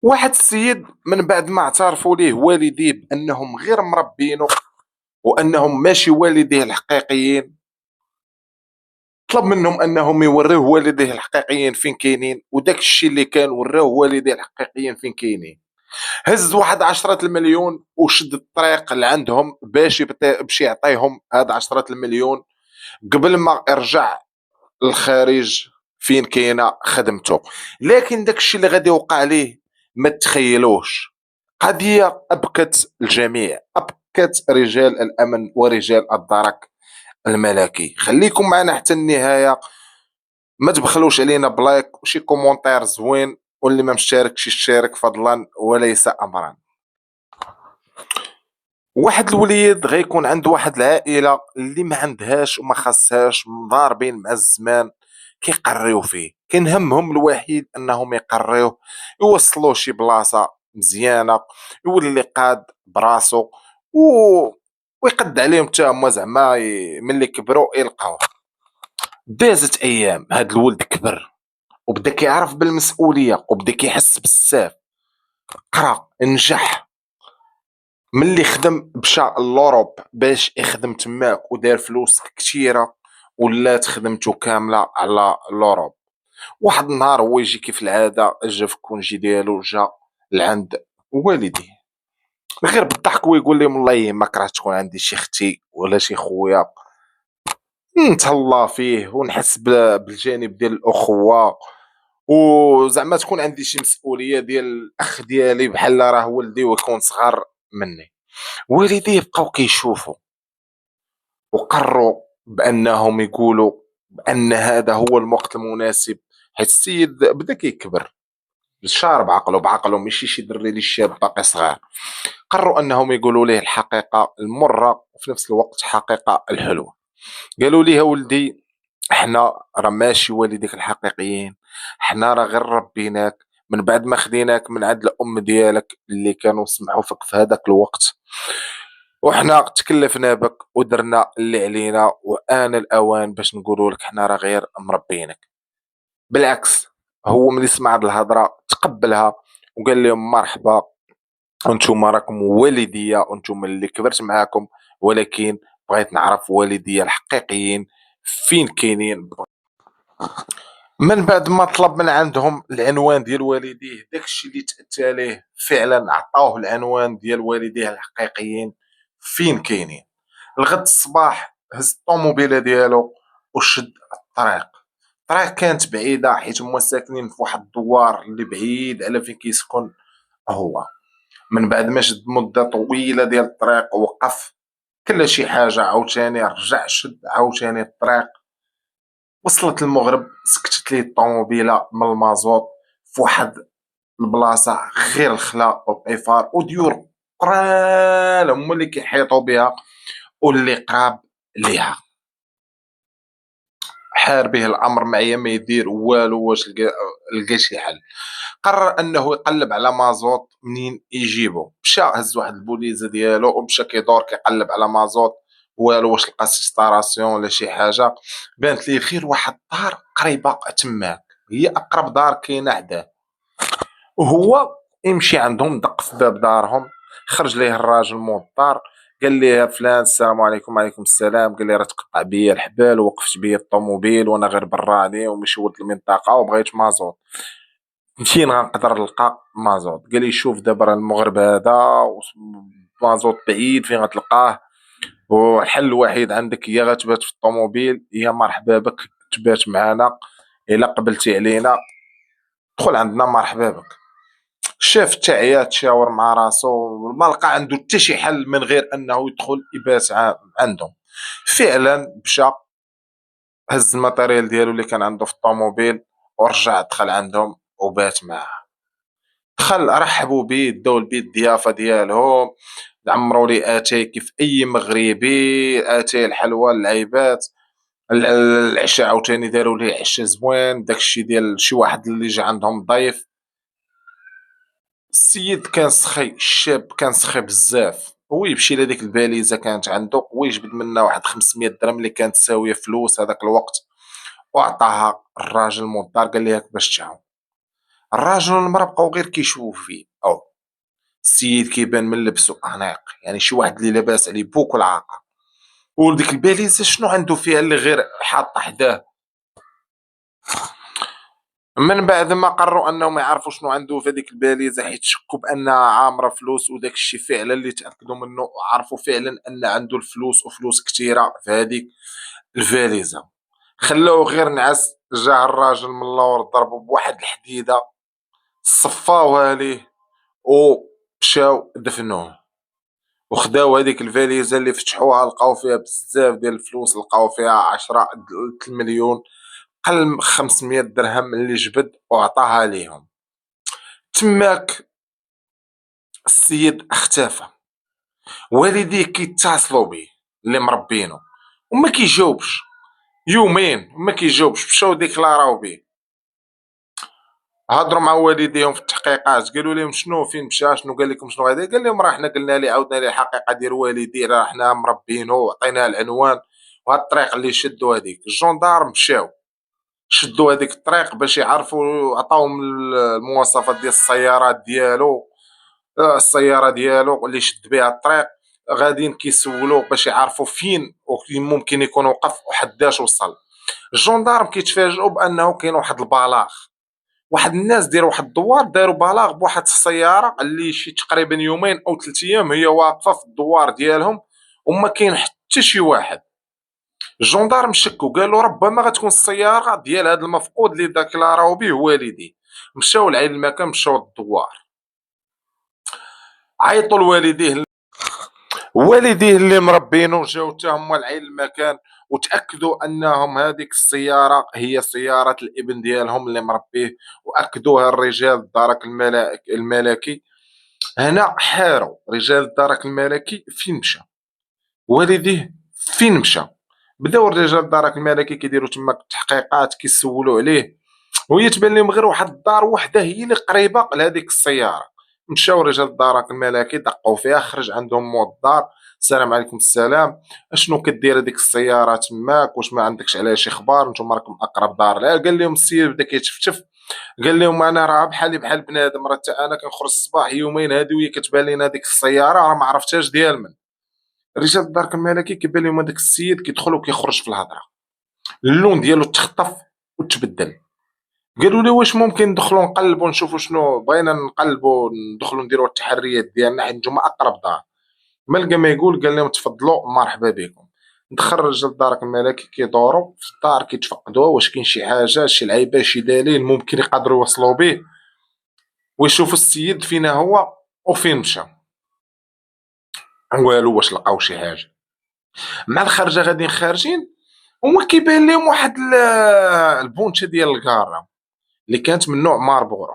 واحد السيد من بعد ما اعترفوا ليه والديه بانهم غير مربينه وانهم ماشي والديه الحقيقيين، طلب منهم انهم يوريوه والديه الحقيقيين فين كاينين، وداك الشيء اللي كان وراوه والديه الحقيقيين فين كاينين. هز واحد 10 المليون وشد الطريق لعندهم باش يعطيهم هاد 10 المليون قبل ما يرجع للخارج فين كاينه خدمته. لكن داك الشيء اللي غادي يوقع ليه ما تخيلوش. قضيه ابكت الجميع، ابكت رجال الامن ورجال الدرك الملكي. خليكم معنا حتى النهايه، ما تبخلوش علينا بلايك وشي كومونتير زوين، واللي ما مشتركش يشترك فضلا وليس امرا. واحد الوليد غيكون عند واحد العائله اللي ما عندهاش وما خاصهاش، مضاربين مع الزمان كيقريو فيه. كان همهم الوحيد انهم يقريوه، يوصلوه شي بلاصه مزيانه، يولي قاد براسو و... ويقد عليهم حتى هما زعما ملي كبروا يلقاوه. دازت ايام، هاد الولد كبر وبدا كيعرف بالمسؤوليه وبدا كيحس بزاف. قرا، نجح، ملي خدم مشى لوروب باش يخدم تماك ودار فلوس كتيره، ولات خدمته كامله على لوروب. واحد النهار هو يجي كيف العاده، جا في الكونجي ديالو، جا لعند والديه غير بالضحك ويقول لهم الله يهمك راه تكون عندي شي اختي ولا شي خويا نتهلا فيه ونحس بالجانب ديال الاخوه، وزعما تكون عندي شي مسؤوليه ديال الاخ ديالي بحال راه ولدي ويكون صغار مني. والديه بقاو كيشوفوا وقرروا بانهم يقولوا بان هذا هو الوقت المناسب، حيت السيد بدا كيكبر، شارب بعقله ماشي شي دري اللي شاب باقي صغير. قرروا انهم يقولوا ليه الحقيقه المره وفي نفس الوقت الحقيقه الحلوه. قالوا ليه ولدي، احنا راه ماشي والديك الحقيقيين، احنا راه غير ربيناك من بعد ما خديناك من عند الام ديالك اللي كانوا سمحوا فيك في هذاك الوقت، وحنا تكلفنا بك ودرنا اللي علينا، وآن الأوان باش نقولوا لك حنا راه غير مربينك. بالعكس، هو ملي سمع هاد الهضرة تقبلها وقال لهم مرحبا، وانتم راكم والديا وانتم اللي كبرت معاكم، ولكن بغيت نعرف والديا الحقيقيين فين كاينين. من بعد ما طلب من عندهم العنوان ديال والديه، داكشي اللي تأتى ليه فعلا عطاوه العنوان ديال والديه الحقيقيين فين كاينين. الغد الصباح هز الطوموبيله ديالو وشد الطريق. الطريق كانت بعيده حيت هما ساكنين في واحد الدوار اللي بعيد على فين كيسكن هو. من بعد ما شد مده طويله ديال الطريق وقف، كلا شي حاجه عاوتاني رجع شد عاوتاني الطريق. وصلت المغرب سكتت ليه الطوموبيله من المازوط في واحد البلاصه غير الخلا والطيفار وديور قرال هما اللي كيحيطوا بها واللي قراب ليها. حار به الامر معايا ما يدير والو، واش لقى شي حل. قرر انه يقلب على مازوت منين يجيبو، مشى هز واحد البوليزه ديالو ومشى كيدور كيقلب على مازوت، والو واش لقى سيستاراسيون ولا شي حاجه. بانت ليه غير واحد الدار قريبه تماك، هي اقرب دار كاينه حداه. وهو يمشي عندهم، دق في باب دارهم، خرج ليه الراجل مول الدار، قال لي يا فلان السلام عليكم. وعليكم السلام. قال لي راه تقطع بيا الحبال ووقفت بيا الطوموبيل وانا غير براني ومشي ولد المنطقه وبغيت مازوت، فين غنقدر نلقى مازوت؟ قال لي شوف دابا راه المغرب هذا مازوت بعيد فين غتلقاه، والحل الوحيد عندك هي غتبات في الطوموبيل، يا مرحبا بك تبات معنا، الا قبلتي علينا دخل عندنا مرحبا بك. شاف التعيات تشاور مع راسو ما لقى عنده حتى شي حل من غير انه يدخل يبات عندهم. فعلا مشى، هز الماتيريال ديالو اللي كان عنده في الطوموبيل ورجع دخل عندهم وبات معاه. دخل رحبوا بيه، داو البيت الضيافه ديالهم، عمروا لي اتاي كيف اي مغربي، اتاي الحلوى اللعيبات. العشاء عاوتاني داروا ليه عشاء زوين، داكشي ديال شي واحد اللي جا عندهم ضيف. السيد كان سخي، الشاب كان سخي بزاف، هو يمشي لهاديك الباليزه كانت عنده ويجبد منها واحد 500 درهم اللي كانت تساويه فلوس هذاك الوقت، وعطاها الراجل مول الدار، قال ليه هاك باش تعاون. الراجل والمرا بقاو غير كيشوفوا فيه، او السيد كيبان من لبسو انيق، يعني شي واحد اللي لاباس عليه بوك العاقه، وديك الباليزه شنو عنده فيها اللي غير حاطه حداه. من بعد ما قرروا انهم يعرفوا شنو عنده في هذيك الباليزه، حيت شكوا بانها عامره فلوس، وداك الشيء فعلا اللي تاكدوا منه، عرفوا فعلا ان عنده الفلوس وفلوس كثيره في هذيك الفاليزه. خلاوه غير نعس، جا الراجل من اللور ضربوا بواحد الحديده، صفاوها ليه ومشاو دفنوه. وخداو هذيك الفاليزه اللي فتحوها لقاو فيها بزاف ديال الفلوس، لقاو فيها 10 المليون، قل 500 درهم اللي جبد وعطاها ليهم. تماك السيد اختفى، والديه كيتصلوا بيه اللي مربينه وما كيجاوبش، يومين ما كيجاوبش، مشاو ديكلاراو بيه. هضروا مع والديهم في التحقيقات، قالوا لهم شنو فين مشى، شنو قال لكم، شنو هذا، قال لهم راه حنا قلنا ليه، عاودنا ليه الحقيقه ديال والديه، راه حنا مربينه وعطيناه العنوان وهاد الطريق اللي شدوا. هذيك الجندار مشاو شدوا هذيك الطريق باش يعرفوا، عطاوهم المواصفات ديال السيارات ديالو، السياره ديالو اللي شد بها الطريق. غاديين كيسولوه باش يعرفوا فين ممكن يكون وقف وحداش وصل. الجندارم كيتفاجئوا بانه كاين واحد البلاغ، واحد الناس ديروا واحد الدوار، داروا بلاغ بواحد السياره اللي شي تقريبا يومين او 3 ايام هي واقفه في الدوار ديالهم وما كاين حتى شي واحد. الجندارم شكوا، قالوا ربما غتكون السياره ديال هذا المفقود اللي داكلاراو به والديه. مشاو لعين المكان، مشاو للدوار، عيطوا لوالديه، والديه اللي مربينو جاو حتى هما لعين المكان وتاكدوا انهم هذيك السياره هي سياره الابن ديالهم اللي مربيه، واكدوها الرجال الدرك الملكي. هنا حاروا رجال الدرك الملكي، فين مشى والديه، فين مشى. بداو الرجال الدرك الملكي كيديروا تما التحقيقات، كيسولوا عليه، وهي تبان لهم غير واحد الدار وحده هي اللي قريبه لهذيك السياره. مشاو رجال الدرك الملكي دقوا فيها، خرج عندهم مول الدار، السلام عليكم. السلام، اشنو كدير هذيك السياره تماك، واش ما عندكش عليها شي خبار، نتوما راكم اقرب دار لها. قال لهم السيد بدا كيتفتف، قال لهم انا راه بحالي بحال بنادم، راه حتى انا كنخرج الصباح يومين هادي وهي كتبان لينا هذيك السياره راه ما عرفتهاش ديال من. رجال الدرك الملكي كيبان لهم هذاك السيد كيدخل وكيخرج في الهضره، اللون ديالو تخطف وتبدل. قالوا لي واش ممكن ندخلوا نقلبوا نشوفوا شنو بغينا، نقلبوا ندخلوا نديروا التحريات ديالنا حيت نتوما اقرب دار. ما لقى ما يقول، قال لهم تفضلوا مرحبا بكم. دخل رجال الدرك الملكي كيدوروا في الدار كيتفقدوا واش كاين شي حاجه، شي لعيبه، شي دليل ممكن يقدروا يوصلوا به، ويشوفوا السيد فين هو وفين مشى. والو، واش لقاو شي حاجه. مع الخرجه غاديين خارجين، هما كيبان لهم واحد البونشه ديال الكاره اللي كانت من نوع ماربورو.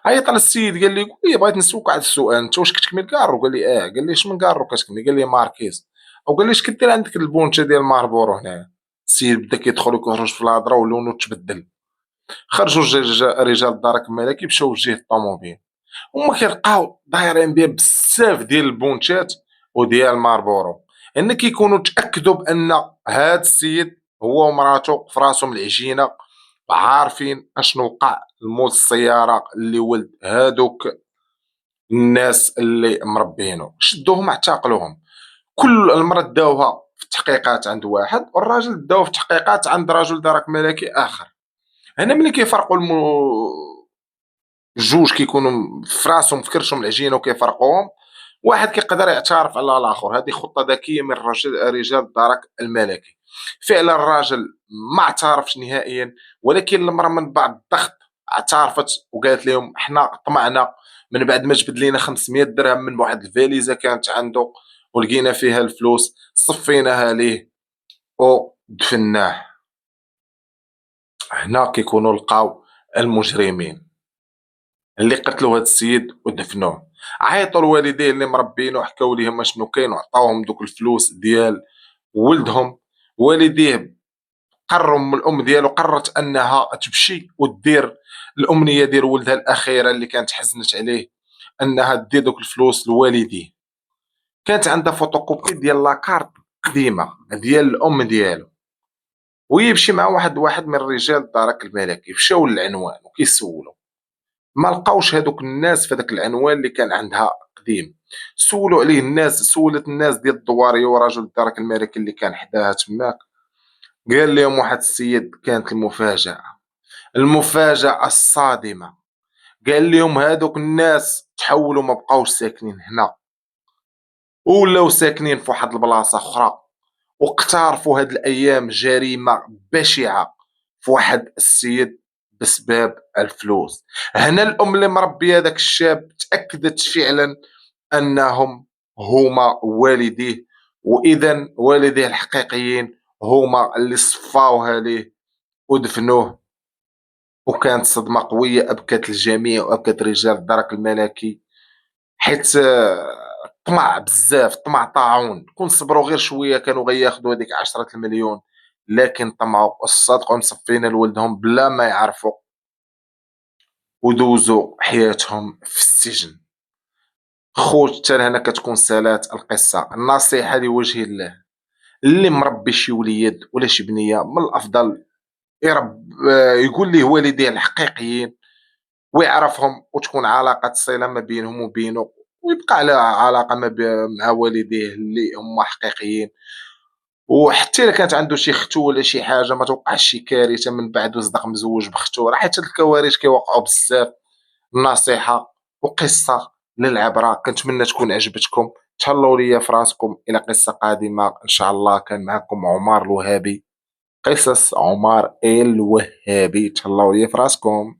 عيط على السيد، قال لي قول لي بغيت نسولك واحد السؤال، انت واش كتكمل كارو؟ قال لي اه. قال لي اش من كارو كتكمل؟ قال لي ماركيز. او قال لي اش كدير عندك البونشه ديال ماربورو هنا؟ السيد بدا كيدخل وكيخرج في الهضره ولونو تبدل. خرجوا رجال الدرك الملكي مشاو لجهه الطوموبيل، هما كيلقاو دايرين بها بزاف ديال البونشات وديال ماربورو، ان كيكونوا تاكدوا بان هاد السيد هو ومراته في راسهم العجينه، عارفين اشنو وقع المول السياره اللي ولد هادوك الناس اللي مربينه. شدوهم اعتقلوهم، كل المرة داوها في التحقيقات عند واحد، والراجل داوه في التحقيقات عند رجل درك ملكي اخر. هنا ملي كيفرقوا الجوج كيكونوا في راسهم في كرشهم العجينه وكيفرقوهم، واحد كيقدر يعترف على الاخر. هذه خطه ذكيه من رجال الدرك الملكي. فعلا الراجل ما اعترفش نهائيا، ولكن المراه من بعد الضغط اعترفت وقالت لهم احنا طمعنا من بعد ما جبد لينا 500 درهم من واحد الفاليزه كانت عنده ولقينا فيها الفلوس، صفيناها ليه ودفناه. هنا كيكونوا لقاو المجرمين اللي قتلوا هذا السيد ودفنوه. عيطوا لوالديه اللي مربينه، حكاو ليهم شنو كاين وعطاوهم دوك الفلوس ديال ولدهم. والديه قرروا، الام ديالو قررت انها تمشي ودير الامنيه ديال ولدها الاخيره اللي كانت حزنت عليه، انها دير دوك الفلوس لوالديه. كانت عندها فوتوكوبي ديال لاكارت قديمه ديال الام ديالو، ويمشي مع واحد من رجال الدرك الملكي، مشاو للعنوان وكيسولوا ما لقاوش هادوك الناس في هذاك العنوان اللي كان عندها قديم. سولوا عليه الناس، سولت الناس ديال الدواريه ورجل الدرك الملكي اللي كان حداها تماك، قال لهم واحد السيد كانت المفاجأة، المفاجأة الصادمة. قال لهم هادوك الناس تحولوا ما بقاوش ساكنين هنا، ولاو ساكنين في واحد البلاصة أخرى، واقترفوا هاد الأيام جريمة بشعة في واحد السيد بسباب الفلوس. هنا الأم اللي مربية هذاك الشاب تأكدت فعلا أنهم هما والديه، وإذا والديه الحقيقيين هما اللي صفاوها ليه ودفنوه. وكانت صدمة قوية أبكت الجميع وأبكت رجال الدرك الملكي، حيت طمع بزاف، طمع طاعون. كون صبروا غير شوية كانوا غياخدوا هذيك 10 المليون، لكن طمعوا وصدقوا مصفين لولدهم بلا ما يعرفوا، ودوزوا حياتهم في السجن. خوت حتى هنا كتكون سالات القصة. النصيحة لوجه الله، اللي مربي شي وليد ولا شي بنية من الأفضل يقول ليه والديه الحقيقيين ويعرفهم، وتكون علاقة صلة ما بينهم وبينه، ويبقى على علاقة مع والديه اللي هما حقيقيين. وحتى إلا كانت عنده شي ختو ولا شي حاجة ما توقعش شي كارثة من بعد وصدق مزوج بختو، راه حيت هاد الكوارث كيوقعوا بزاف. نصيحة وقصة للعبرة، كنتمنى تكون عجبتكم. تهلاو ليا في راسكم إلى قصة قادمة إن شاء الله. كان معكم عمر الوهابي، قصص عمر الوهابي. تهلاو ليا في راسكم.